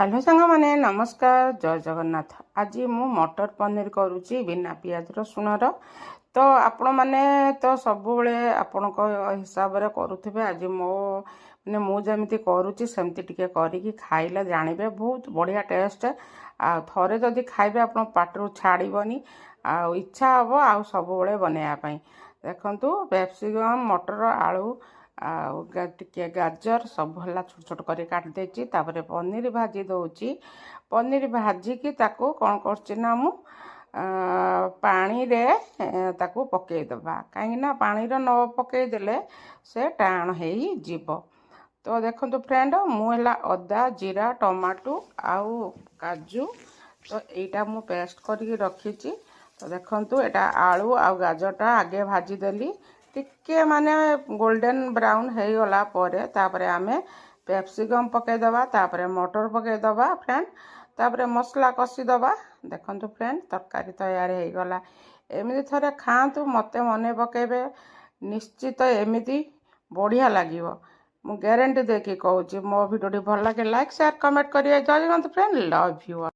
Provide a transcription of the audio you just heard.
Hello सांग माने नमस्कार जय जगन्नाथ। आज मु मटर पनीर करुच्ची बिना पियाज रसुण तो आपण मैंने तो सब आपण हिसाब से करुवे। आज मो मैंने मुझे करुच्ची सेमती टिके करके खाइले जानवे बहुत बढ़िया टेस्ट। आ थरे जदि खाइबे आप पाटरू छाड़बनी इच्छा हम आ सब बनवाई। देखु कैप्सिकम मटर आलू टे गाजर सब है छोट छोट कर काट देची। तापर पनीर भाजी दौची। पनीर भाजिकी ताको कौन करना मु पानी रे ताको पकईदबा कहीं पानी न पकईदेले से टाण हो जीव। तो देखो फ्रेंड मुझे अदा जीरा टमाटो आउ काजू तो यहाँ मु पेस्ट करके रखी। तो देखो यहाँ आलू आ गाजरटा आगे भाजीदेली टिके माने गोल्डन ब्राउन हो गला परे तापरे आमे कैप्सिकम पकईदबा तापरे मटर पकईदबा फ्रेंड तापरे मसला कषिदबा। देखो फ्रेंड तरकारी तैयार हो गला। एमती थरे खातु मते मन पकेबे निश्चित एमती बढ़िया लगे। मु ग्यारंटी देकी कहूँ। मो भिडियो भल लगे लाइक शेयर कमेंट करिए। जय जगन्नाथ फ्रेंड लव यू।